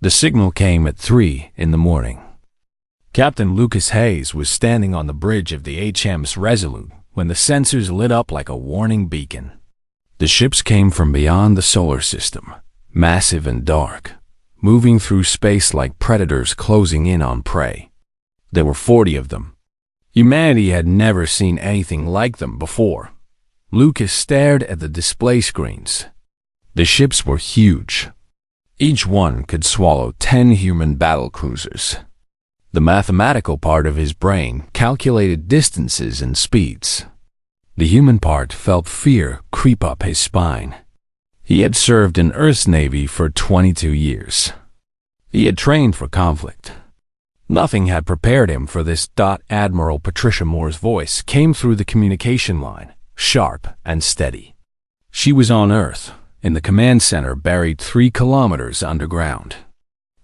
The signal came at 3 in the morning. Captain Lucas Hayes was standing on the bridge of the HMS Resolute when the sensors lit up like a warning beacon. The ships came from beyond the solar system, massive and dark, moving through space like predators closing in on prey. There were 40 of them. Humanity had never seen anything like them before. Lucas stared at the display screens. The ships were huge. Each one could swallow 10 human battle cruisers. The mathematical part of his brain calculated distances and speeds. The human part felt fear creep up his spine. He had served in Earth's Navy for 22 years. He had trained for conflict. Nothing had prepared him for this. Admiral Patricia Moore's voice came through the communication line, sharp and steady. She was on Earth, in the command center buried 3 kilometers underground.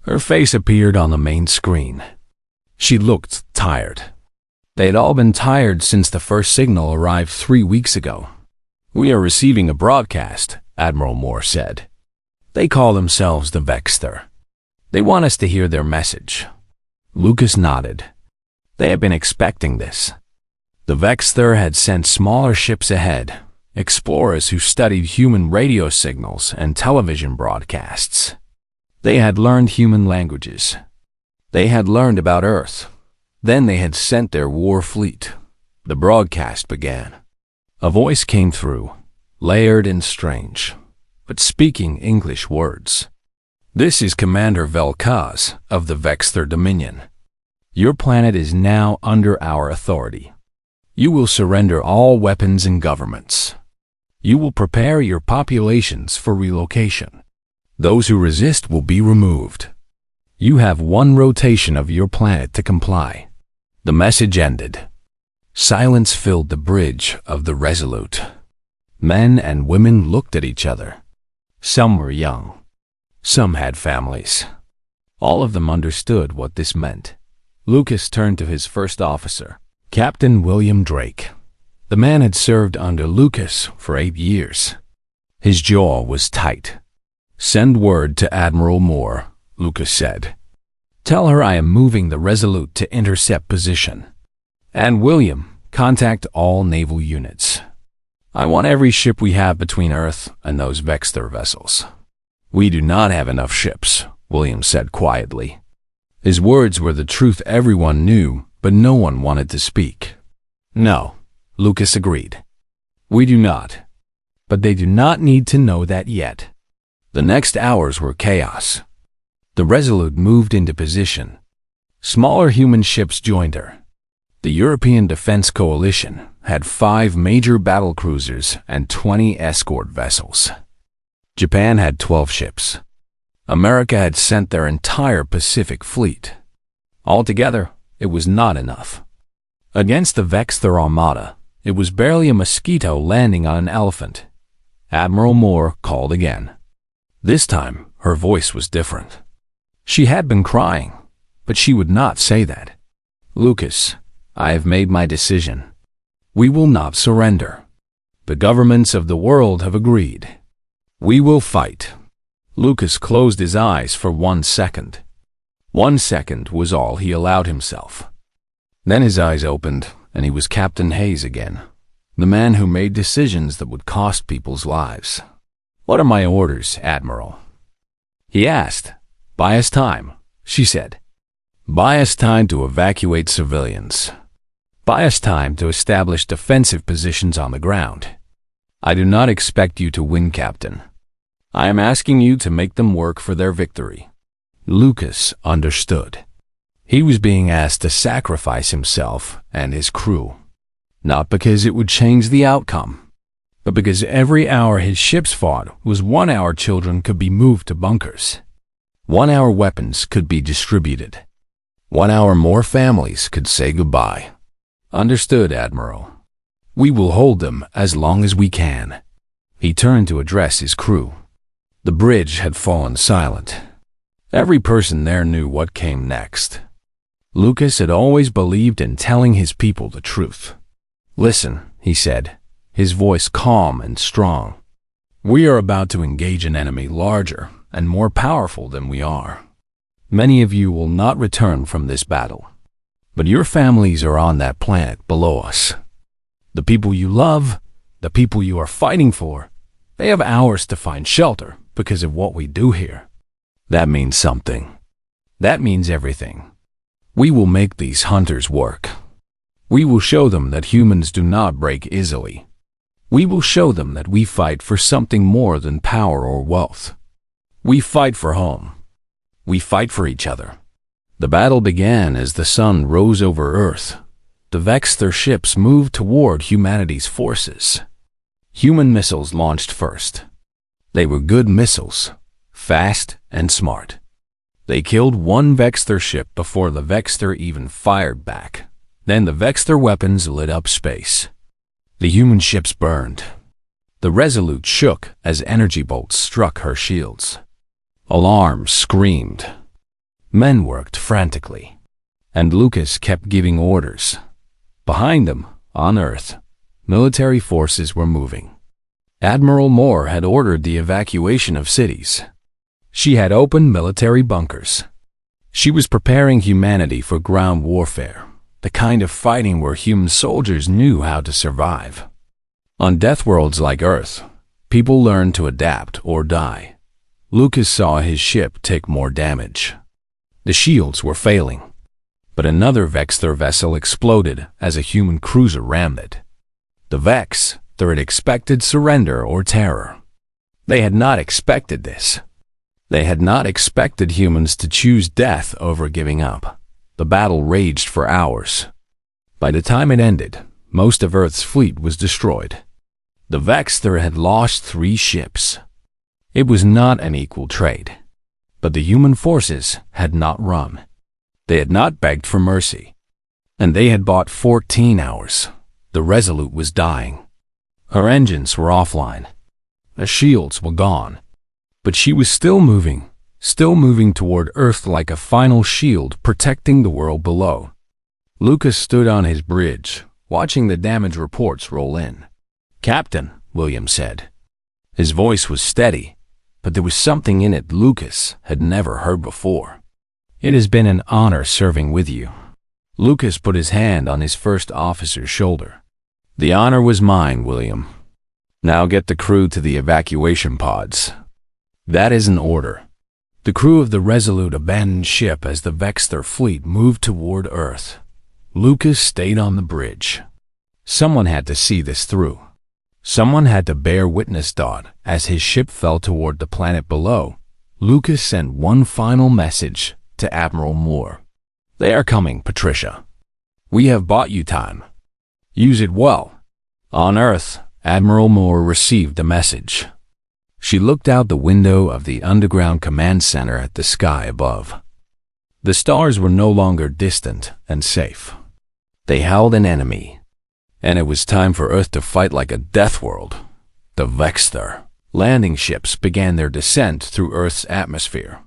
Her face appeared on the main screen. She looked tired. They had all been tired since the first signal arrived 3 weeks ago. "We are receiving a broadcast," Admiral Moore said. "They call themselves the Vexter. They want us to hear their message." Lucas nodded. They had been expecting this. The Vexter had sent smaller ships ahead, explorers who studied human radio signals and television broadcasts. They had learned human languages. They had learned about Earth. Then they had sent their war fleet. The broadcast began. A voice came through, layered and strange, but speaking English words. "This is Commander Vel'Kaz of the Vexter Dominion. Your planet is now under our authority. You will surrender all weapons and governments. You will prepare your populations for relocation. Those who resist will be removed. You have 1 rotation of your planet to comply." The message ended. Silence filled the bridge of the Resolute. Men and women looked at each other. Some were young. Some had families. All of them understood what this meant. Lucas turned to his first officer, Captain William Drake. The man had served under Lucas for 8 years. His jaw was tight. "Send word to Admiral Moore," Lucas said. "Tell her I am moving the Resolute to intercept position. And William, contact all naval units. I want every ship we have between Earth and those Vexter vessels." "We do not have enough ships," William said quietly. His words were the truth everyone knew, but no one wanted to speak. "No," Lucas agreed. "We do not. But they do not need to know that yet." The next hours were chaos. The Resolute moved into position. Smaller human ships joined her. The European Defense Coalition had 5 major battle cruisers and 20 escort vessels. Japan had 12 ships. America had sent their entire Pacific fleet. Altogether, it was not enough. Against the Vexter Armada, it was barely a mosquito landing on an elephant. Admiral Moore called again. This time, her voice was different. She had been crying, but she would not say that. "Lucas, I have made my decision. We will not surrender. The governments of the world have agreed. We will fight." Lucas closed his eyes for 1 second. 1 second was all he allowed himself. Then his eyes opened, and he was Captain Hayes again, the man who made decisions that would cost people's lives. "What are my orders, Admiral?" he asked. "Buy us time," she said. "Buy us time to evacuate civilians. Buy us time to establish defensive positions on the ground. I do not expect you to win, Captain. I am asking you to make them work for their victory." Lucas understood. He was being asked to sacrifice himself and his crew, not because it would change the outcome, but because every hour his ships fought was 1 hour children could be moved to bunkers. 1 hour weapons could be distributed. 1 hour more families could say goodbye. "Understood, Admiral. We will hold them as long as we can." He turned to address his crew. The bridge had fallen silent. Every person there knew what came next. Lucas had always believed in telling his people the truth. "Listen," he said, his voice calm and strong. "We are about to engage an enemy larger and more powerful than we are. Many of you will not return from this battle, but your families are on that planet below us. The people you love, the people you are fighting for, they have hours to find shelter because of what we do here. That means something. That means everything. We will make these hunters work. We will show them that humans do not break easily. We will show them that we fight for something more than power or wealth. We fight for home. We fight for each other. The battle began as the sun rose over Earth. The Vexter ships moved toward humanity's forces. Human missiles launched first. They were good missiles, fast and smart. They killed one Vexter ship before the Vexter even fired back. Then the Vexter weapons lit up space. The human ships burned. The Resolute shook as energy bolts struck her shields. Alarms screamed. Men worked frantically, and Lucas kept giving orders. Behind them, on Earth, military forces were moving. Admiral Moore had ordered the evacuation of cities. She had opened military bunkers. She was preparing humanity for ground warfare, the kind of fighting where human soldiers knew how to survive. On death worlds like Earth, people learned to adapt or die. Lucas saw his ship take more damage. The shields were failing, but another Vexter vessel exploded as a human cruiser rammed it. The Vex had expected surrender or terror. They had not expected this. They had not expected humans to choose death over giving up. The battle raged for hours. By the time it ended, most of Earth's fleet was destroyed. The Vexter had lost 3 ships. It was not an equal trade. But the human forces had not run. They had not begged for mercy. And they had bought 14 hours. The Resolute was dying. Her engines were offline. The shields were gone. But she was still moving toward Earth like a final shield protecting the world below. Lucas stood on his bridge, watching the damage reports roll in. "Captain," William said. His voice was steady, but there was something in it Lucas had never heard before. "It has been an honor serving with you." Lucas put his hand on his first officer's shoulder. "The honor was mine, William. Now get the crew to the evacuation pods." "That is an order." The crew of the Resolute abandoned ship as the Vexter fleet moved toward Earth. Lucas stayed on the bridge. Someone had to see this through. Someone had to bear witness. As his ship fell toward the planet below, Lucas sent one final message to Admiral Moore. "They are coming, Patricia. We have bought you time. Use it well." On Earth, Admiral Moore received the message. She looked out the window of the underground command center at the sky above. The stars were no longer distant and safe. They held an enemy, and it was time for Earth to fight like a death world. The Vexter landing ships began their descent through Earth's atmosphere.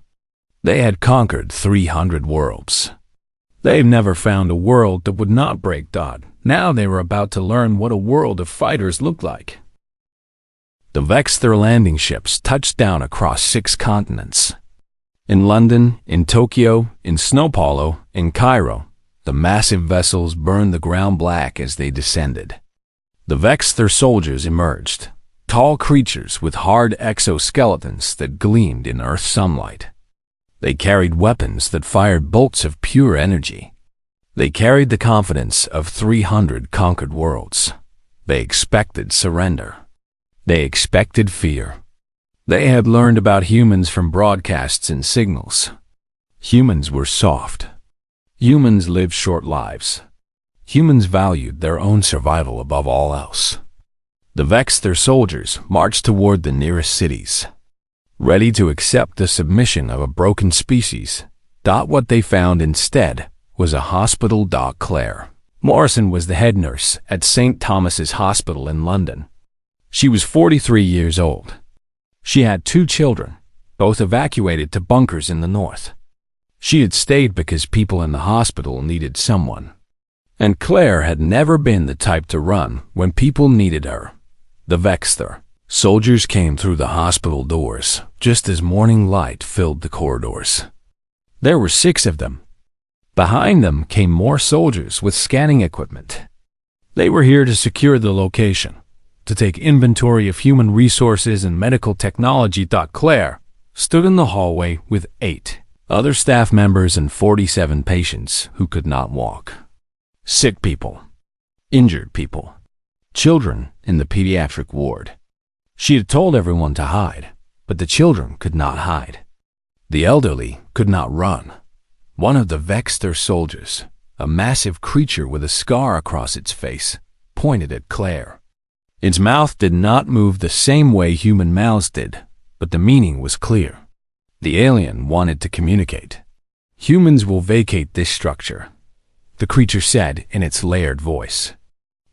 They had conquered 300 worlds. They've never found a world that would not break. Now they were about to learn what a world of fighters looked like. The Vexter landing ships touched down across 6 continents. In London, in Tokyo, in Sao Paulo, in Cairo, the massive vessels burned the ground black as they descended. The Vexter soldiers emerged, tall creatures with hard exoskeletons that gleamed in Earth's sunlight. They carried weapons that fired bolts of pure energy. They carried the confidence of 300 conquered worlds. They expected surrender. They expected fear. They had learned about humans from broadcasts and signals. Humans were soft. Humans lived short lives. Humans valued their own survival above all else. The Vexter soldiers marched toward the nearest cities, ready to accept the submission of a broken species. What they found instead was a hospital. Claire Morrison was the head nurse at St. Thomas's Hospital in London. She was 43 years old. She had 2 children, both evacuated to bunkers in the north. She had stayed because people in the hospital needed someone. And Claire had never been the type to run when people needed her. The Vexter soldiers came through the hospital doors just as morning light filled the corridors. There were 6 of them. Behind them came more soldiers with scanning equipment. They were here to secure the location, to take inventory of human resources and medical technology. Claire stood in the hallway with 8 other staff members and 47 patients who could not walk. Sick people, injured people, children in the pediatric ward. She had told everyone to hide, but the children could not hide. The elderly could not run. One of the Vexter soldiers, a massive creature with a scar across its face, pointed at Claire. Its mouth did not move the same way human mouths did, but the meaning was clear. The alien wanted to communicate. Humans will vacate this structure, the creature said in its layered voice.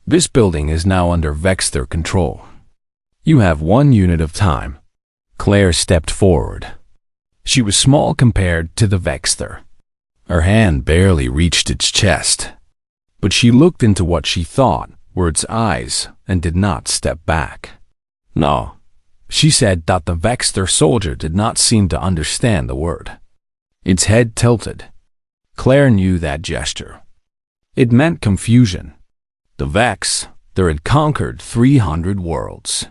This building is now under Vexter control. You have 1 unit of time. Claire stepped forward. She was small compared to the Vexter. Her hand barely reached its chest. But she looked into what she thought were its eyes and did not step back. No, she said that the Vexter soldier did not seem to understand the word. Its head tilted. Claire knew that gesture. It meant confusion. The Vexter had conquered 300 worlds.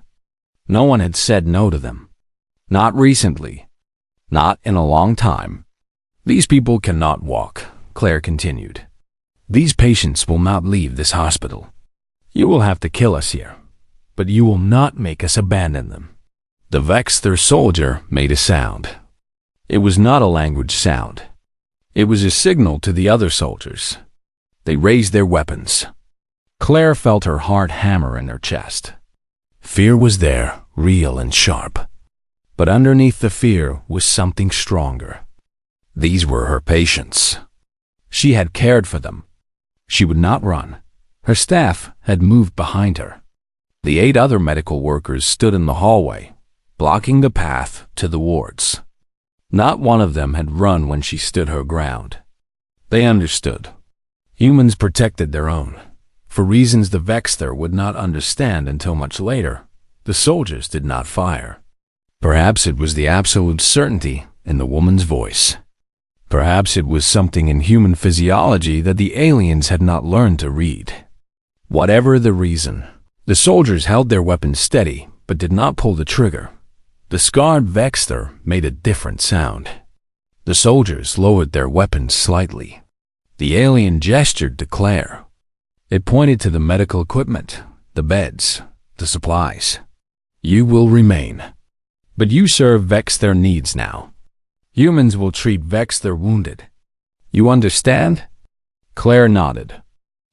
No one had said no to them. Not recently. Not in a long time. These people cannot walk, Claire continued. These patients will not leave this hospital. You will have to kill us here, but you will not make us abandon them. The Vexter soldier made a sound. It was not a language sound. It was a signal to the other soldiers. They raised their weapons. Claire felt her heart hammer in her chest. Fear was there, real and sharp. But underneath the fear was something stronger. These were her patients. She had cared for them. She would not run. Her staff had moved behind her. The 8 other medical workers stood in the hallway, blocking the path to the wards. Not one of them had run when she stood her ground. They understood. Humans protected their own. For reasons the Vexter would not understand until much later, the soldiers did not fire. Perhaps it was the absolute certainty in the woman's voice. Perhaps it was something in human physiology that the aliens had not learned to read. Whatever the reason, the soldiers held their weapons steady but did not pull the trigger. The scarred Vexter made a different sound. The soldiers lowered their weapons slightly. The alien gestured to Claire. It pointed to the medical equipment, the beds, the supplies. You will remain. But you serve Vexter needs now. Humans will treat Vexter wounded. You understand? Claire nodded.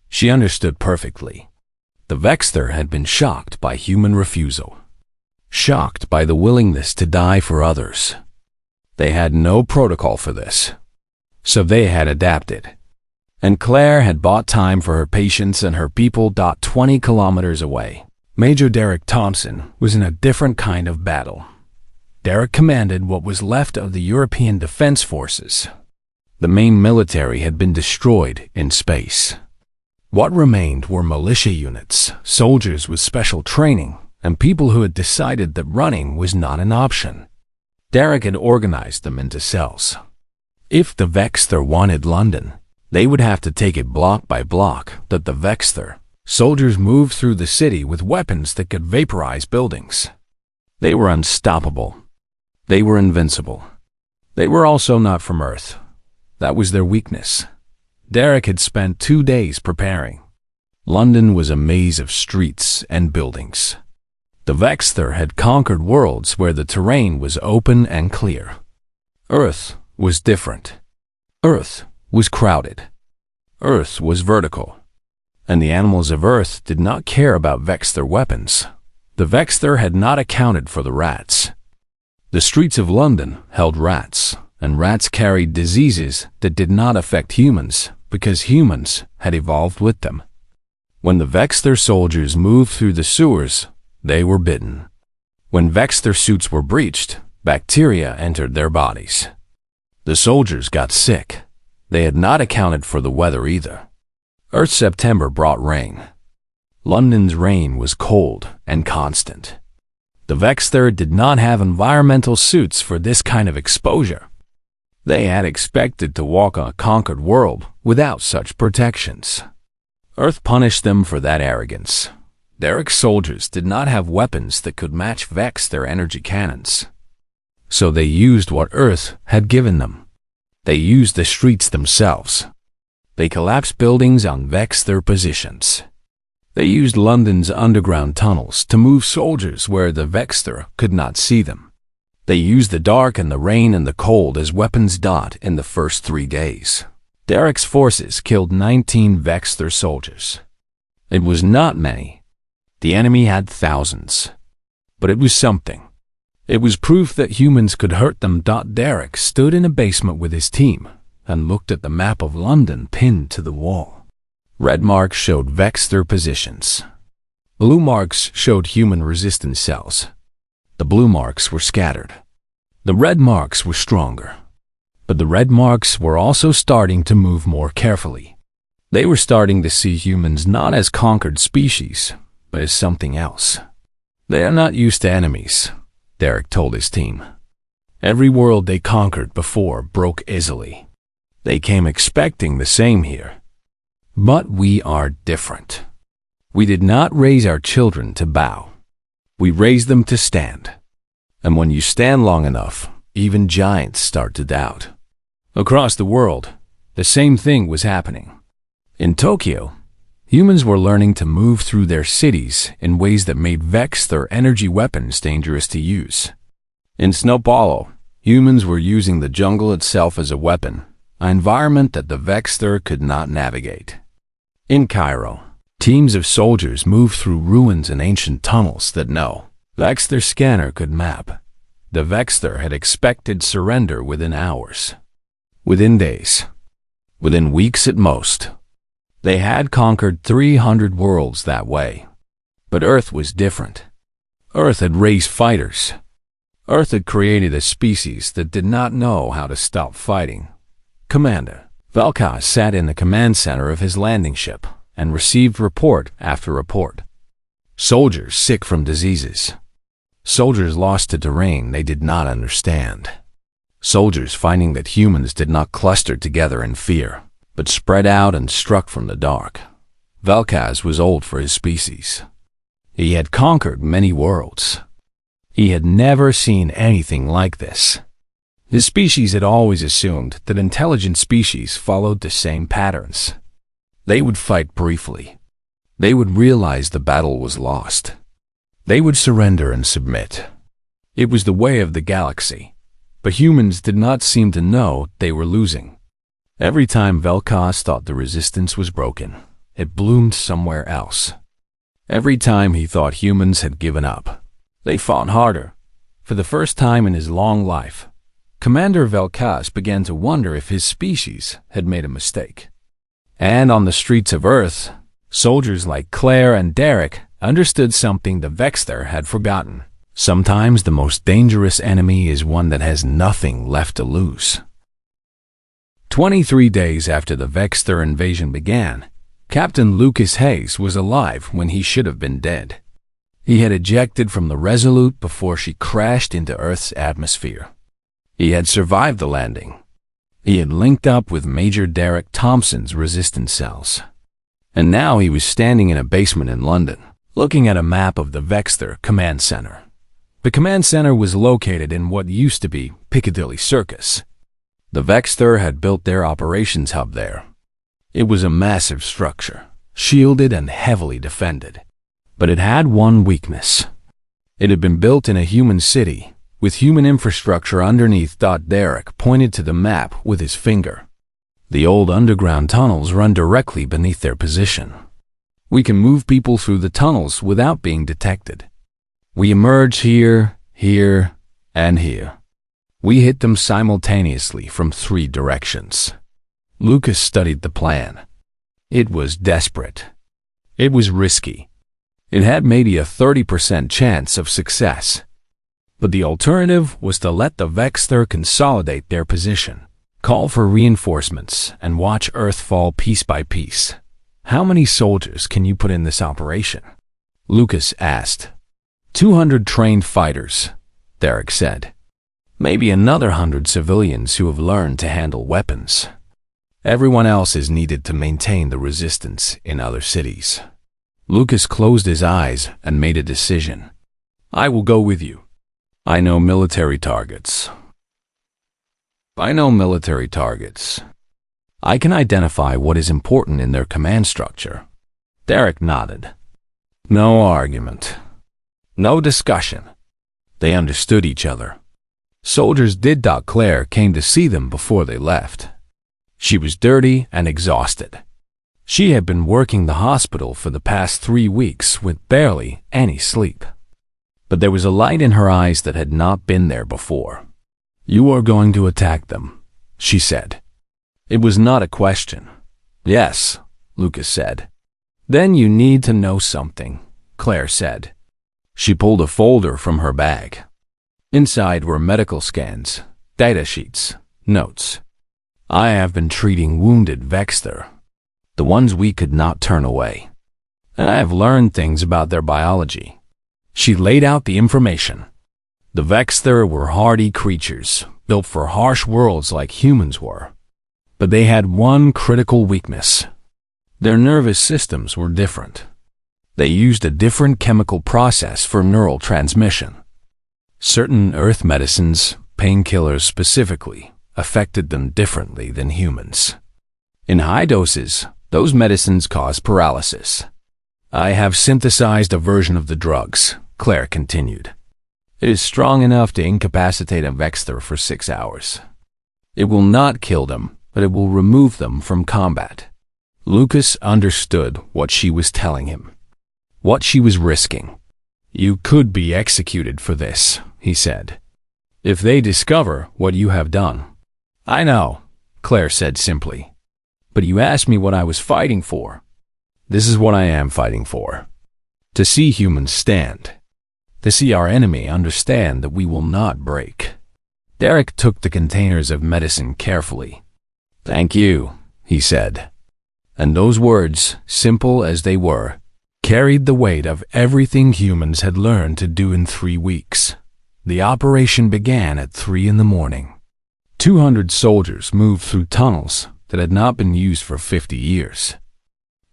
She understood perfectly. The Vexter had been shocked by human refusal. Shocked by the willingness to die for others. They had no protocol for this. So they had adapted. And Claire had bought time for her patients and her people. 20 kilometers away, Major Derek Thompson was in a different kind of battle. Derek commanded what was left of the European Defense Forces. The main military had been destroyed in space. What remained were militia units, soldiers with special training, and people who had decided that running was not an option. Derek had organized them into cells. If the Vexter wanted London, they would have to take it block by block. That the Vexter soldiers moved through the city with weapons that could vaporize buildings. They were unstoppable. They were invincible. They were also not from Earth. That was their weakness. Derek had spent 2 days preparing. London was a maze of streets and buildings. The Vexter had conquered worlds where the terrain was open and clear. Earth was different. Earth was crowded. Earth was vertical. And the animals of Earth did not care about Vexter weapons. The Vexter had not accounted for the rats. The streets of London held rats, and rats carried diseases that did not affect humans because humans had evolved with them. When the Vexter soldiers moved through the sewers, they were bitten. When Vexter suits were breached, bacteria entered their bodies. The soldiers got sick. They had not accounted for the weather either. Earth's September brought rain. London's rain was cold and constant. The Vexter did not have environmental suits for this kind of exposure. They had expected to walk on a conquered world without such protections. Earth punished them for that arrogance. Derek's soldiers did not have weapons that could match Vex their energy cannons. So they used what Earth had given them. They used the streets themselves. They collapsed buildings on Vex their positions. They used London's underground tunnels to move soldiers where the Vexter could not see them. They used the dark and the rain and the cold as weapons. In the first 3 days, Derek's forces killed 19 Vexter soldiers. It was not many. The enemy had thousands. But it was something. It was proof that humans could hurt them. Derek stood in a basement with his team and looked at the map of London pinned to the wall. Red marks showed Vexter positions. Blue marks showed human resistance cells. The blue marks were scattered. The red marks were stronger. But the red marks were also starting to move more carefully. They were starting to see humans not as conquered species, but as something else. They are not used to enemies, Derek told his team. Every world they conquered before broke easily. They came expecting the same here. But we are different. We did not raise our children to bow. We raised them to stand. And when you stand long enough, even giants start to doubt. Across the world, the same thing was happening. In Tokyo, humans were learning to move through their cities in ways that made Vex their energy weapons dangerous to use. In Sao Paulo, humans were using the jungle itself as a weapon, an environment that the Vexter could not navigate. In Cairo, teams of soldiers moved through ruins and ancient tunnels that no Vexter scanner could map. The Vexter had expected surrender within hours, within days, within weeks at most. They had conquered 300 worlds that way. But Earth was different. Earth had raised fighters. Earth had created a species that did not know how to stop fighting. Commander Vel'Koz sat in the command center of his landing ship and received report after report. Soldiers sick from diseases. Soldiers lost to terrain they did not understand. Soldiers finding that humans did not cluster together in fear, but spread out and struck from the dark. Vel'Koz was old for his species. He had conquered many worlds. He had never seen anything like this. His species had always assumed that intelligent species followed the same patterns. They would fight briefly. They would realize the battle was lost. They would surrender and submit. It was the way of the galaxy, but humans did not seem to know they were losing. Every time Vel'Koz thought the resistance was broken, it bloomed somewhere else. Every time he thought humans had given up, they fought harder. For the first time in his long life, Commander Vel'Koz began to wonder if his species had made a mistake. And on the streets of Earth, soldiers like Claire and Derek understood something the Vexter had forgotten. Sometimes the most dangerous enemy is one that has nothing left to lose. 23 days after the Vexter invasion began, Captain Lucas Hayes was alive when he should have been dead. He had ejected from the Resolute before she crashed into Earth's atmosphere. He had survived the landing. He had linked up with Major Derek Thompson's resistance cells. And now he was standing in a basement in London, looking at a map of the Vexter Command Center. The command center was located in what used to be Piccadilly Circus. The Vexter had built their operations hub there. It was a massive structure, shielded and heavily defended. But it had one weakness. It had been built in a human city, with human infrastructure underneath. Derek pointed to the map with his finger. The old underground tunnels run directly beneath their position. We can move people through the tunnels without being detected. We emerge here, here, and here. We hit them simultaneously from 3 directions. Lucas studied the plan. It was desperate. It was risky. It had maybe a 30% chance of success. But the alternative was to let the Vexter consolidate their position, call for reinforcements, and watch Earth fall piece by piece. How many soldiers can you put in this operation? Lucas asked. 200 trained fighters, Derek said. Maybe another 100 civilians who have learned to handle weapons. Everyone else is needed to maintain the resistance in other cities. Lucas closed his eyes and made a decision. I will go with you. I know military targets. I can identify what is important in their command structure. Derek nodded. No argument. No discussion. They understood each other. Soldiers did. Claire came to see them before they left. She was dirty and exhausted. She had been working the hospital for the past 3 weeks with barely any sleep. But there was a light in her eyes that had not been there before. You are going to attack them, she said. It was not a question. Yes, Lucas said. Then you need to know something, Claire said. She pulled a folder from her bag. Inside were medical scans, data sheets, notes. I have been treating wounded Vexter, the ones we could not turn away. And I have learned things about their biology. She laid out the information. The Vexter were hardy creatures, built for harsh worlds like humans were. But they had one critical weakness. Their nervous systems were different. They used a different chemical process for neural transmission. Certain earth medicines, painkillers specifically, affected them differently than humans. In high doses, those medicines cause paralysis. I have synthesized a version of the drugs, Claire continued. It is strong enough to incapacitate a Vexter for 6 hours. It will not kill them, but it will remove them from combat. Lucas understood what she was telling him, what she was risking. You could be executed for this, he said, if they discover what you have done. I know, Claire said simply. But you asked me what I was fighting for. This is what I am fighting for. To see humans stand. To see our enemy understand that we will not break. Derek took the containers of medicine carefully. Thank you, he said. And those words, simple as they were, carried the weight of everything humans had learned to do in 3 weeks. The operation began at 3 in the morning. 200 soldiers moved through tunnels that had not been used for 50 years.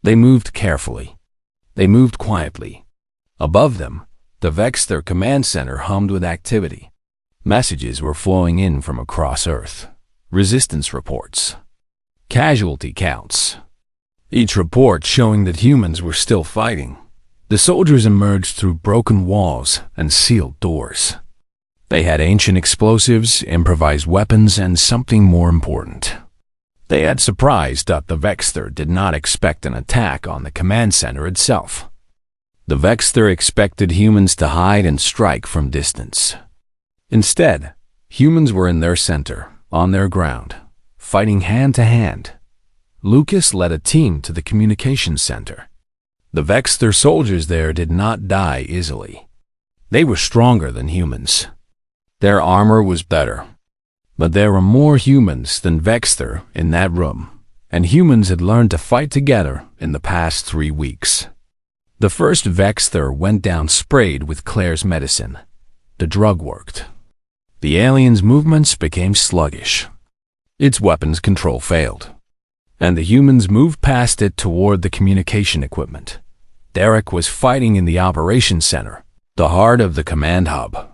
They moved carefully. They moved quietly. Above them, the Vexter command center hummed with activity. Messages were flowing in from across Earth. Resistance reports. Casualty counts. Each report showing that humans were still fighting. The soldiers emerged through broken walls and sealed doors. They had ancient explosives, improvised weapons, and something more important. They had surprised that the Vexter did not expect an attack on the command center itself. The Vexter expected humans to hide and strike from distance. Instead, humans were in their center, on their ground, fighting hand to hand. Lucas led a team to the communications center. The Vexter soldiers there did not die easily. They were stronger than humans. Their armor was better. But there were more humans than Vexter in that room, and humans had learned to fight together in the past 3 weeks. The first Vexter went down sprayed with Claire's medicine. The drug worked. The alien's movements became sluggish. Its weapons control failed. And the humans moved past it toward the communication equipment. Derek was fighting in the operations center, the heart of the command hub.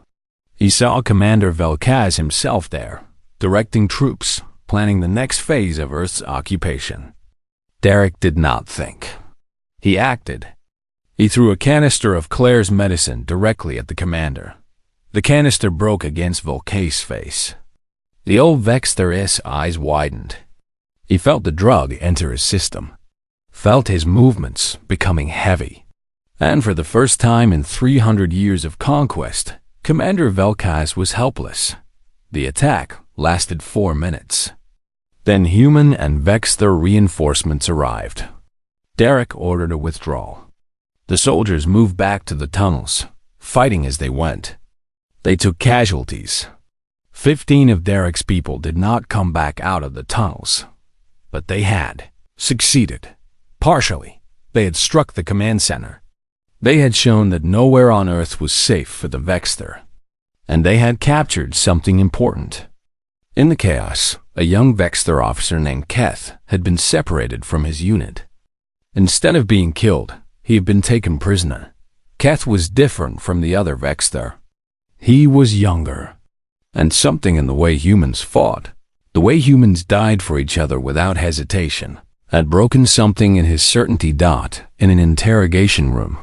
He saw Commander Velkaz himself there, directing troops, planning the next phase of Earth's occupation. Derek did not think. He acted. He threw a canister of Claire's medicine directly at the commander. The canister broke against Velkaz's face. The old Vexter's eyes widened. He felt the drug enter his system, felt his movements becoming heavy. And for the first time in 300 years of conquest, Commander Velkaz was helpless. The attack lasted 4 minutes. Then human and Vexter reinforcements arrived. Derek ordered a withdrawal. The soldiers moved back to the tunnels, fighting as they went. They took casualties. 15 of Derek's people did not come back out of the tunnels. But they had succeeded. Partially, they had struck the command center. They had shown that nowhere on Earth was safe for the Vexter. and they had captured something important. In the chaos, a young Vexter officer named Keth had been separated from his unit. Instead of being killed, he had been taken prisoner. Keth was different from the other Vexter. He was younger, and something in the way humans fought, the way humans died for each other without hesitation, had broken something in his certainty. In an interrogation room,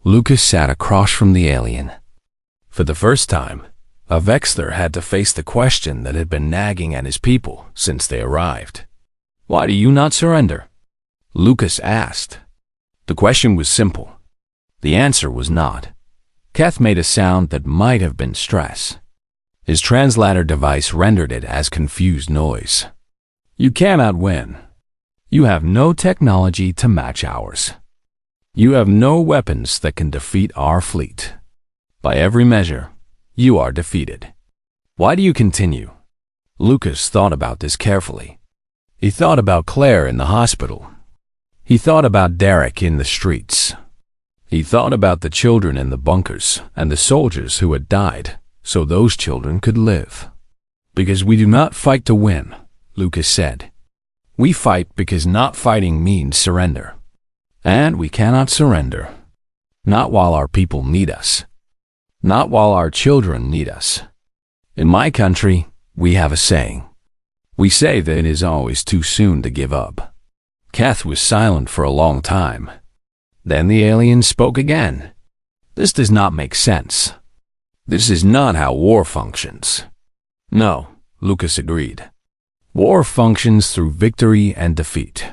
Lucas sat across from the alien. For the first time, a Vexter had to face the question that had been nagging at his people since they arrived. "Why do you not surrender?" Lucas asked. The question was simple. The answer was not. Keth made a sound that might have been stress. His translator device rendered it as confused noise. "You cannot win. You have no technology to match ours. You have no weapons that can defeat our fleet. By every measure, you are defeated. Why do you continue?" Lucas thought about this carefully. He thought about Claire in the hospital. He thought about Derek in the streets. He thought about the children in the bunkers and the soldiers who had died so those children could live. "Because we do not fight to win," Lucas said. "We fight because not fighting means surrender. And we cannot surrender. Not while our people need us. Not while our children need us. In my country, we have a saying. We say that it is always too soon to give up." Keth was silent for a long time. Then the alien spoke again. "This does not make sense. This is not how war functions." "No," Lucas agreed. "War functions through victory and defeat.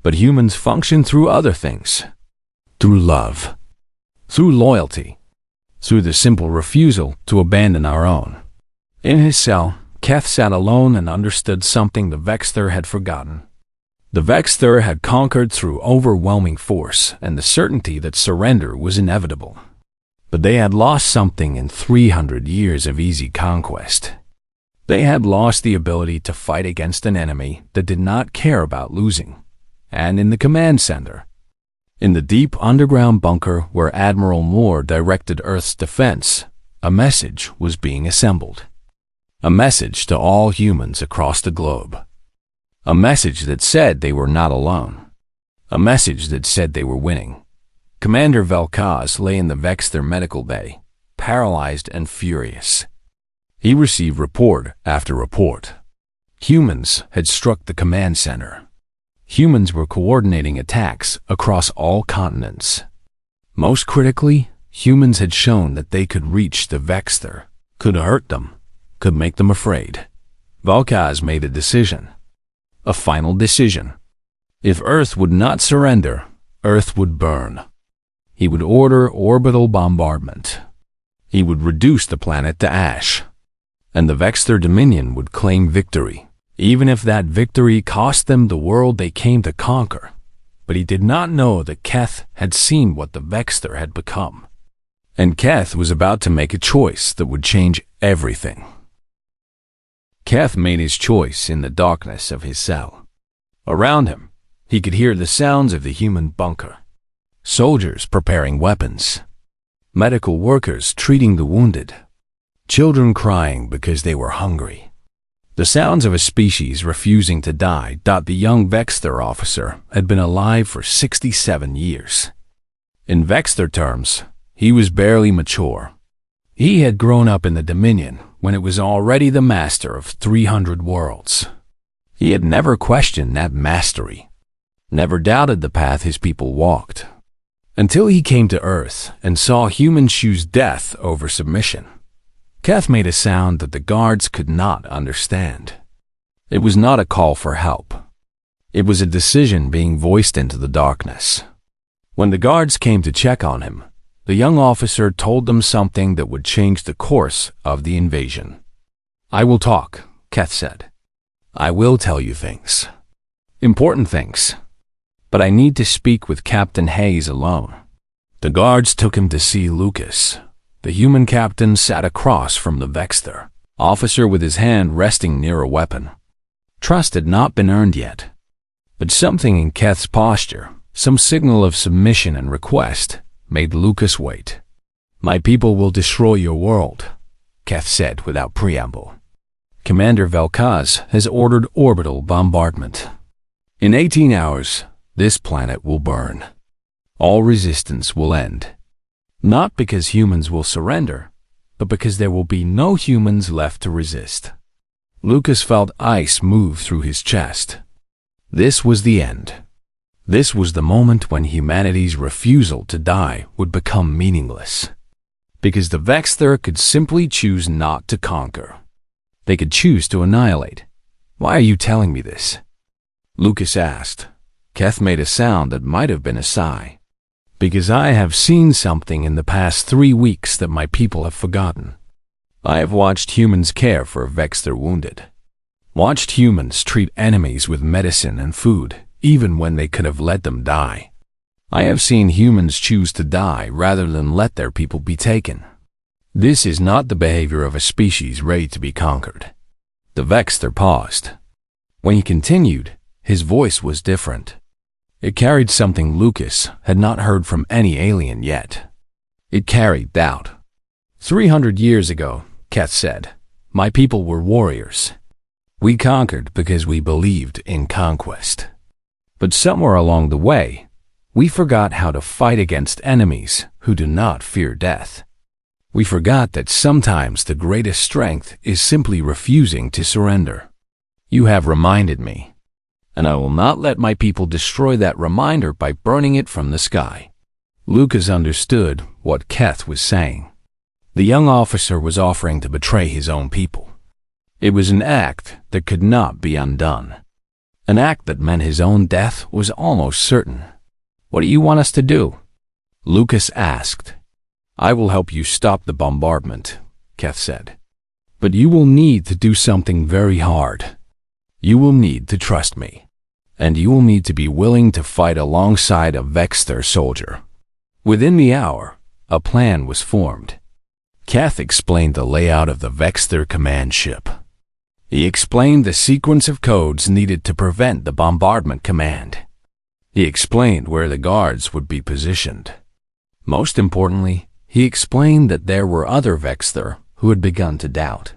But humans function through other things. Through love. Through loyalty. Through the simple refusal to abandon our own." In his cell, Keth sat alone and understood something the Vexter had forgotten. The Vexter had conquered through overwhelming force and the certainty that surrender was inevitable. But they had lost something in 300 years of easy conquest. They had lost the ability to fight against an enemy that did not care about losing. And in the command center, in the deep underground bunker where Admiral Moore directed Earth's defense, a message was being assembled. A message to all humans across the globe. A message that said they were not alone. A message that said they were winning. Commander Vel'Koz lay in the Vexter medical bay, paralyzed and furious. He received report after report. Humans had struck the command center. Humans were coordinating attacks across all continents. Most critically, humans had shown that they could reach the Vexter, could hurt them, could make them afraid. Vel'Koz made a decision. A final decision. If Earth would not surrender, Earth would burn. He would order orbital bombardment. He would reduce the planet to ash. And the Vexter Dominion would claim victory, even if that victory cost them the world they came to conquer. But he did not know that Keth had seen what the Vexter had become. And Keth was about to make a choice that would change everything. Keth made his choice in the darkness of his cell. Around him, he could hear the sounds of the human bunker. Soldiers preparing weapons. Medical workers treating the wounded. Children crying because they were hungry. The sounds of a species refusing to die. The young Vexter officer had been alive for 67 years. In Vexter terms, he was barely mature. He had grown up in the Dominion when it was already the master of 300 worlds. He had never questioned that mastery, never doubted the path his people walked, until he came to Earth and saw humans choose death over submission. Keth made a sound that the guards could not understand. It was not a call for help. It was a decision being voiced into the darkness. When the guards came to check on him, the young officer told them something that would change the course of the invasion. "I will talk," Keth said. "I will tell you things. Important things. But I need to speak with Captain Hayes alone." The guards took him to see Lucas. The human captain sat across from the Vexter officer with his hand resting near a weapon. Trust had not been earned yet. But something in Keth's posture, some signal of submission and request, made Lucas wait. "My people will destroy your world. Keth said without preamble. Commander Vel'Koz has ordered orbital bombardment. In 18 hours, this planet will burn. All resistance will end. Not because humans will surrender, but because there will be no humans left to resist. Lucas felt ice move through his chest. This was the end. This was the moment when humanity's refusal to die would become meaningless. Because the Vexter could simply choose not to conquer. They could choose to annihilate. Why are you telling me this? Lucas asked. Keth made a sound that might have been a sigh. Because I have seen something in the past 3 weeks that my people have forgotten. I have watched humans care for Vexter wounded. Watched humans treat enemies with medicine and food, even when they could have let them die. I have seen humans choose to die rather than let their people be taken. This is not the behavior of a species ready to be conquered. The Vexter paused. When he continued, his voice was different. It carried something Lucas had not heard from any alien yet. It carried doubt. 300 years ago, Keth said, my people were warriors. We conquered because we believed in conquest. But somewhere along the way, we forgot how to fight against enemies who do not fear death. We forgot that sometimes the greatest strength is simply refusing to surrender. You have reminded me, and I will not let my people destroy that reminder by burning it from the sky. Lucas understood what Keth was saying. The young officer was offering to betray his own people. It was an act that could not be undone. An act that meant his own death was almost certain. What do you want us to do? Lucas asked. I will help you stop the bombardment, Keth said. But you will need to do something very hard. You will need to trust me. And you will need to be willing to fight alongside a Vexter soldier. Within the hour, a plan was formed. Keth explained the layout of the Vexter command ship. He explained the sequence of codes needed to prevent the bombardment command. He explained where the guards would be positioned. Most importantly, he explained that there were other Vexter who had begun to doubt.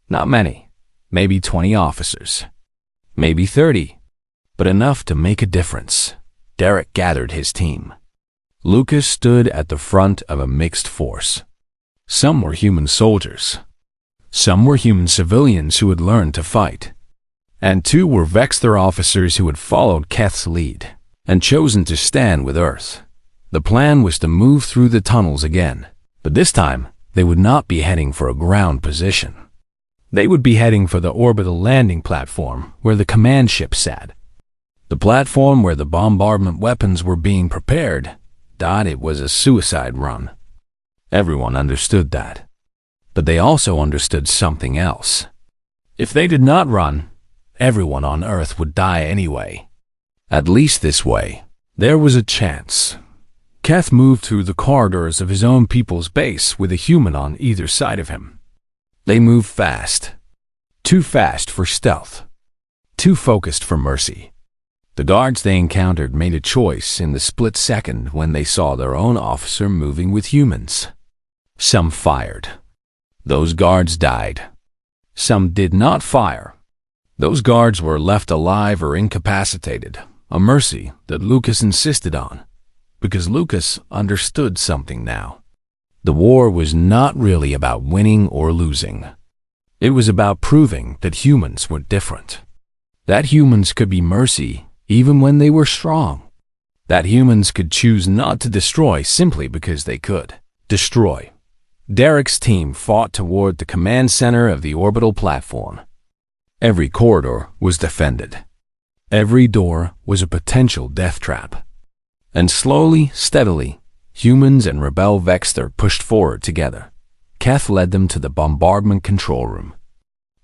Not many, maybe 20 officers, maybe 30, but enough to make a difference. Derek gathered his team. Lucas stood at the front of a mixed force. Some were human soldiers. Some were human civilians who had learned to fight. And 2 were Vexter officers who had followed Keth's lead and chosen to stand with Earth. The plan was to move through the tunnels again, but this time they would not be heading for a ground position. They would be heading for the orbital landing platform where the command ship sat. The platform where the bombardment weapons were being prepared. It was a suicide run. Everyone understood that. But they also understood something else. If they did not run, everyone on Earth would die anyway. At least this way, there was a chance. Keth moved through the corridors of his own people's base with a human on either side of him. They moved fast. Too fast for stealth. Too focused for mercy. The guards they encountered made a choice in the split second when they saw their own officer moving with humans. Some fired. Those guards died. Some did not fire. Those guards were left alive or incapacitated, a mercy that Lucas insisted on, because Lucas understood something now. The war was not really about winning or losing. It was about proving that humans were different. That humans could be mercy even when they were strong. That humans could choose not to destroy simply because they could. Destroy. Derek's team fought toward the command center of the orbital platform. Every corridor was defended. Every door was a potential death trap. And slowly, steadily, humans and Rebel Vexter pushed forward together. Keth led them to the bombardment control room.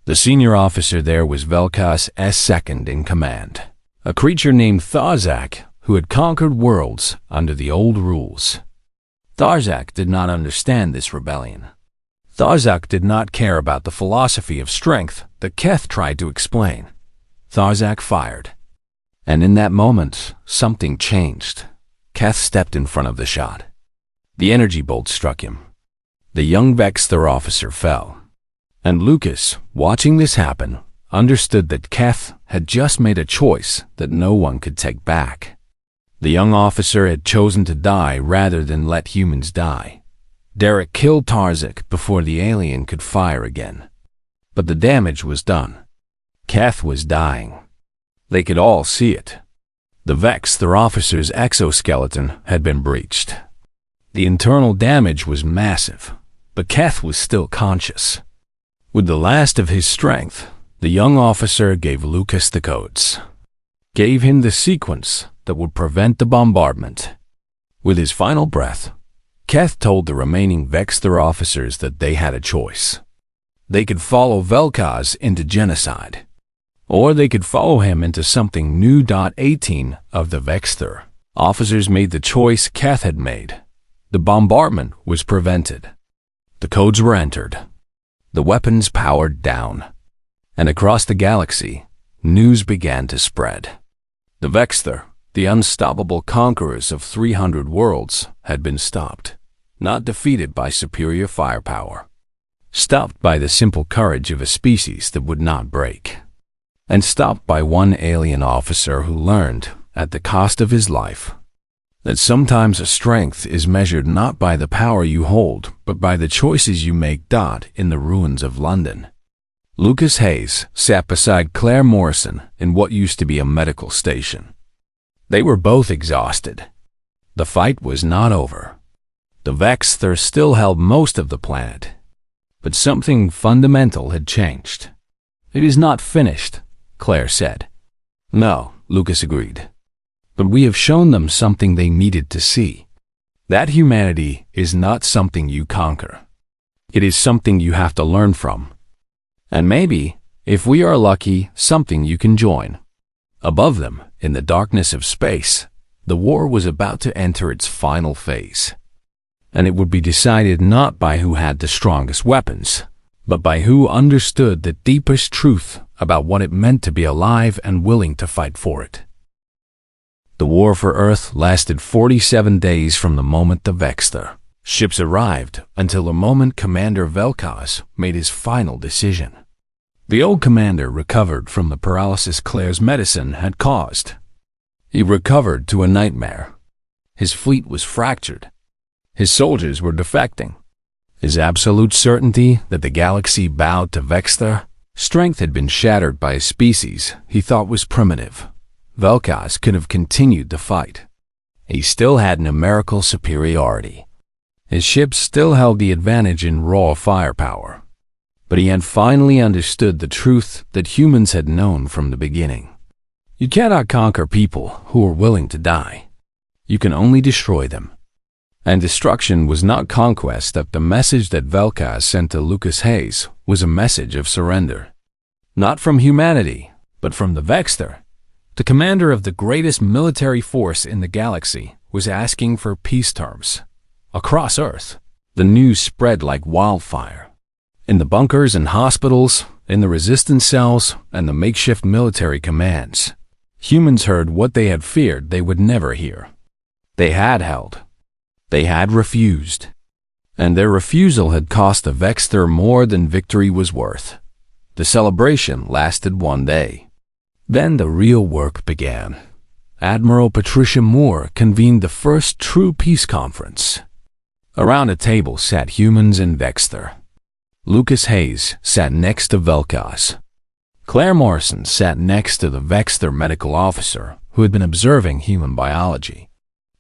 The senior officer there was Vel'Koz S. second in command, a creature named Tharzak who had conquered worlds under the old rules. Tharzak did not understand this rebellion. Tharzak did not care about the philosophy of strength that Keth tried to explain. Tharzak fired. And in that moment, something changed. Keth stepped in front of the shot. The energy bolt struck him. The young Vexter officer fell. And Lucas, watching this happen, understood that Keth had just made a choice that no one could take back. The young officer had chosen to die rather than let humans die. Derek killed Tarzik before the alien could fire again. But the damage was done. Keth was dying. They could all see it. The Vexter officer's exoskeleton had been breached. The internal damage was massive, but Keth was still conscious. With the last of his strength, the young officer gave Lucas the codes, gave him the sequence that would prevent the bombardment. With his final breath, Keth told the remaining Vexter officers that they had a choice. They could follow Vel'Koz into genocide, or they could follow him into something new. 18 of the Vexter officers made the choice Keth had made. The bombardment was prevented. The codes were entered. The weapons powered down. And across the galaxy, news began to spread. The Vexter, the unstoppable conquerors of 300 worlds, had been stopped, not defeated by superior firepower. Stopped by the simple courage of a species that would not break. And stopped by one alien officer who learned, at the cost of his life, that sometimes a strength is measured not by the power you hold, but by the choices you make. In the ruins of London, Lucas Hayes sat beside Claire Morrison in what used to be a medical station. They were both exhausted. The fight was not over. The Vexter still held most of the planet, but something fundamental had changed. "It is not finished," Claire said. "No," Lucas agreed. "But we have shown them something they needed to see. That humanity is not something you conquer. It is something you have to learn from. And maybe, if we are lucky, something you can join." Above them, in the darkness of space, the war was about to enter its final phase. And it would be decided not by who had the strongest weapons, but by who understood the deepest truth about what it meant to be alive and willing to fight for it. The war for Earth lasted 47 days from the moment the Vexter ships arrived until the moment Commander Vel'Koz made his final decision. The old commander recovered from the paralysis Claire's medicine had caused. He recovered to a nightmare. His fleet was fractured. His soldiers were defecting. His absolute certainty that the galaxy bowed to Vexter strength had been shattered by a species he thought was primitive. Vel'Koz could have continued the fight. He still had numerical superiority. His ships still held the advantage in raw firepower. But he had finally understood the truth that humans had known from the beginning. You cannot conquer people who are willing to die. You can only destroy them. And destruction was not conquest. That the message that Vel'Koz sent to Lucas Hayes was a message of surrender. Not from humanity, but from the Vexter. The commander of the greatest military force in the galaxy was asking for peace terms. Across Earth, the news spread like wildfire. In the bunkers and hospitals, in the resistance cells, and the makeshift military commands, humans heard what they had feared they would never hear. They had held. They had refused. And their refusal had cost the Vexter more than victory was worth. The celebration lasted one day. Then the real work began. Admiral Patricia Moore convened the first true peace conference. Around a table sat humans and Vexter. Lucas Hayes sat next to Vel'Koz. Claire Morrison sat next to the Vexter medical officer who had been observing human biology.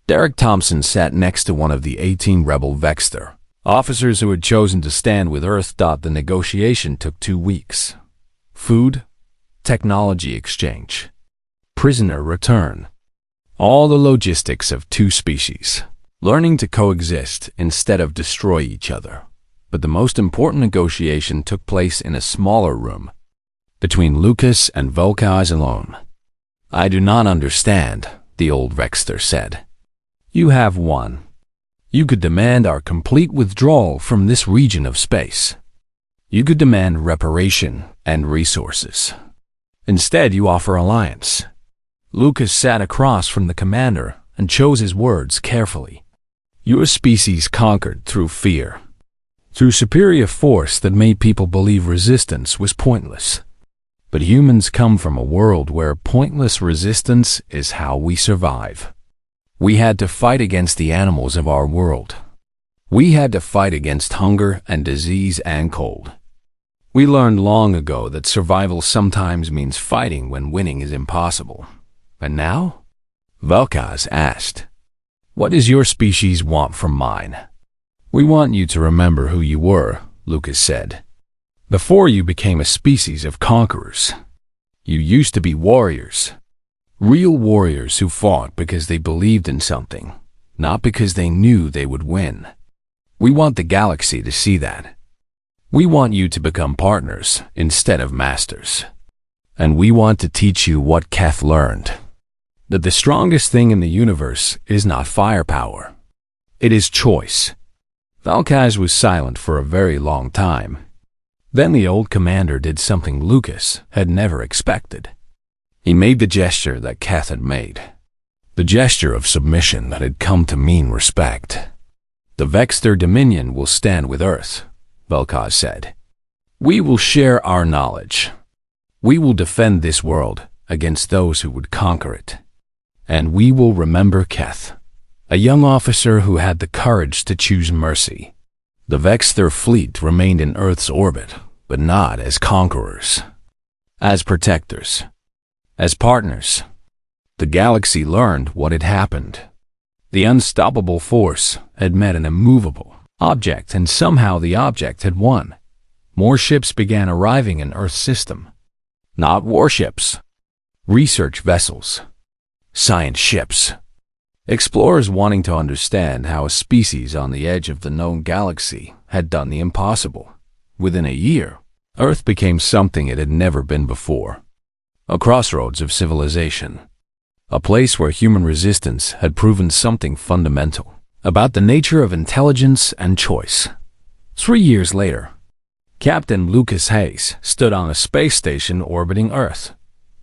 Derek Thompson sat next to one of the 18 rebel Vexter officers who had chosen to stand with Earth. The negotiation took 2 weeks. Food, technology exchange, prisoner return. All the logistics of two species, learning to coexist instead of destroy each other. But the most important negotiation took place in a smaller room, between Lucas and Vel'Koz alone. "I do not understand," the old Vexter said. "You have won. You could demand our complete withdrawal from this region of space. You could demand reparation and resources. Instead, you offer alliance." Lucas sat across from the commander and chose his words carefully. "Your species conquered through fear. through superior force that made people believe resistance was pointless. But humans come from a world where pointless resistance is how we survive. We had to fight against the animals of our world. We had to fight against hunger and disease and cold. We learned long ago that survival sometimes means fighting when winning is impossible. And now? Vel'Koz asked, "What does your species want from mine?" "We want you to remember who you were," Lucas said. "Before you became a species of conquerors. You used to be warriors. Real warriors who fought because they believed in something, not because they knew they would win. We want the galaxy to see that. We want you to become partners instead of masters. And we want to teach you what Keth learned. That the strongest thing in the universe is not firepower. It is choice." Vel'Koz was silent for a very long time. Then the old commander did something Lucas had never expected. He made the gesture that Keth had made. The gesture of submission that had come to mean respect. "The Vexter Dominion will stand with Earth," Vel'Koz said. "We will share our knowledge. We will defend this world against those who would conquer it. And we will remember Keth, a young officer who had the courage to choose mercy. The Vexter fleet remained in Earth's orbit, but not as conquerors. As protectors. As partners. The galaxy learned what had happened. The unstoppable force had met an immovable object, and somehow the object had won. More ships began arriving in Earth's system. Not warships. Research vessels. Science ships. Explorers wanting to understand how a species on the edge of the known galaxy had done the impossible. Within a year, Earth became something it had never been before. A crossroads of civilization. A place where human resistance had proven something fundamental about the nature of intelligence and choice. 3 years later, Captain Lucas Hayes stood on a space station orbiting Earth.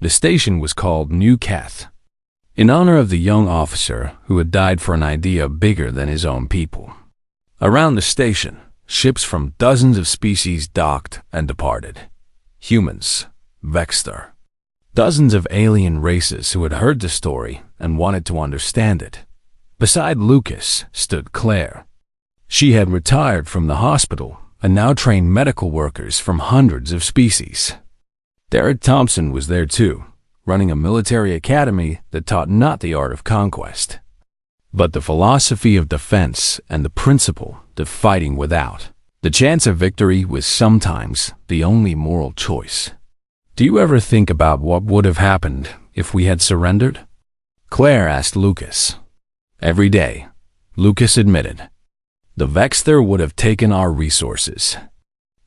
The station was called New Keth, in honor of the young officer who had died for an idea bigger than his own people. Around the station, ships from dozens of species docked and departed. Humans, Vexter. Dozens of alien races who had heard the story and wanted to understand it. Beside Lucas stood Claire. She had retired from the hospital and now trained medical workers from hundreds of species. Derek Thompson was there too, running a military academy that taught not the art of conquest, but the philosophy of defense and the principle of fighting without. The chance of victory was sometimes the only moral choice. "Do you ever think about what would have happened if we had surrendered?" Claire asked Lucas. "Every day," Lucas admitted. "The Vexter would have taken our resources.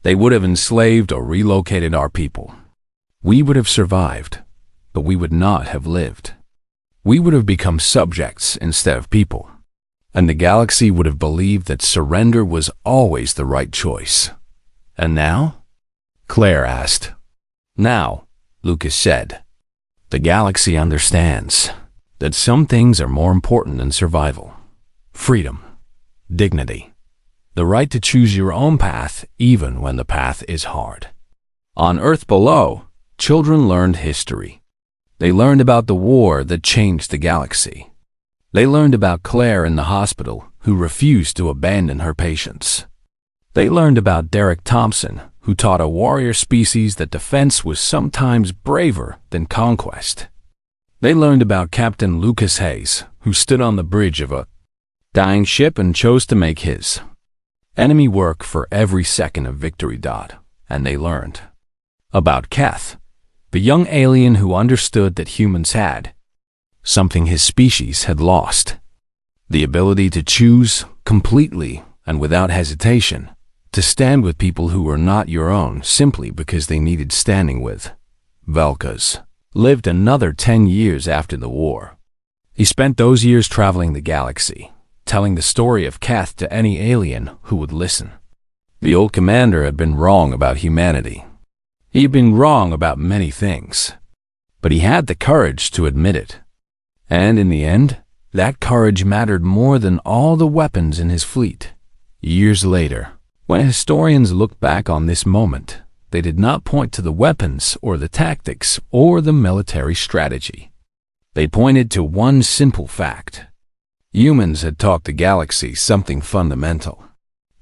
They would have enslaved or relocated our people. We would have survived, but we would not have lived. We would have become subjects instead of people. And the galaxy would have believed that surrender was always the right choice. And now?" Claire asked. "Now," Lucas said, "the galaxy understands that some things are more important than survival. Freedom, dignity, the right to choose your own path even when the path is hard." On Earth below, children learned history. They learned about the war that changed the galaxy. They learned about Claire in the hospital who refused to abandon her patients. They learned about Derek Thompson, who taught a warrior species that defense was sometimes braver than conquest. They learned about Captain Lucas Hayes, who stood on the bridge of a dying ship and chose to make his enemy work for every second of victory. And they learned about Keth, the young alien who understood that humans had something his species had lost: the ability to choose completely and without hesitation, to stand with people who were not your own simply because they needed standing with. Vel'Koz lived another 10 years after the war. He spent those years traveling the galaxy, telling the story of Keth to any alien who would listen. The old commander had been wrong about humanity. He had been wrong about many things, but he had the courage to admit it. And in the end, that courage mattered more than all the weapons in his fleet. Years later, When historians look back on this moment, they did not point to the weapons or the tactics or the military strategy. They pointed to one simple fact. Humans had taught the galaxy something fundamental.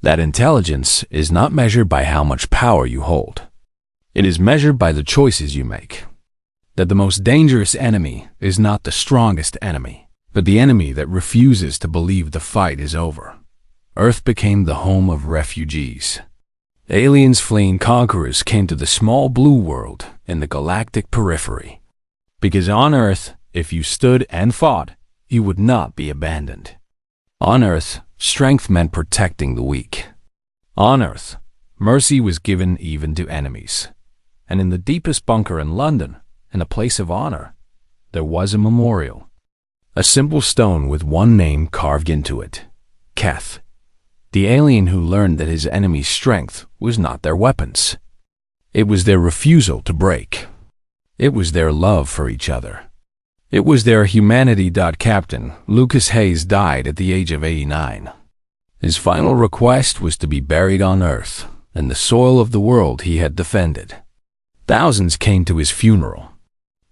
That intelligence is not measured by how much power you hold. It is measured by the choices you make. That the most dangerous enemy is not the strongest enemy, but the enemy that refuses to believe the fight is over. Earth became the home of refugees. Aliens fleeing conquerors came to the small blue world in the galactic periphery. Because on Earth, if you stood and fought, you would not be abandoned. On Earth, strength meant protecting the weak. On Earth, mercy was given even to enemies. And in the deepest bunker in London, in a place of honor, there was a memorial. A simple stone with one name carved into it. Keth, the alien who learned that his enemy's strength was not their weapons. It was their refusal to break. It was their love for each other. It was their humanity. Captain Lucas Hayes died at the age of 89. His final request was to be buried on Earth, in the soil of the world he had defended. Thousands came to his funeral,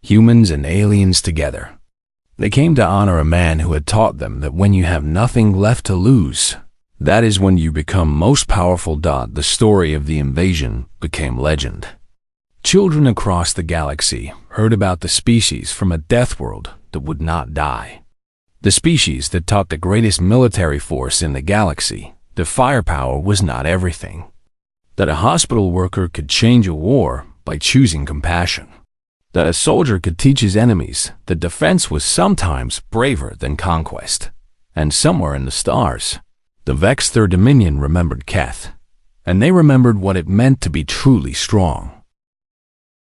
humans and aliens together. They came to honor a man who had taught them that when you have nothing left to lose, that is when you become most powerful. The story of the invasion became legend. Children across the galaxy heard about the species from a death world that would not die. The species that taught the greatest military force in the galaxy that firepower was not everything. That a hospital worker could change a war by choosing compassion. That a soldier could teach his enemies that defense was sometimes braver than conquest. And somewhere in the stars, the Vex Third Dominion remembered Keth, and they remembered what it meant to be truly strong.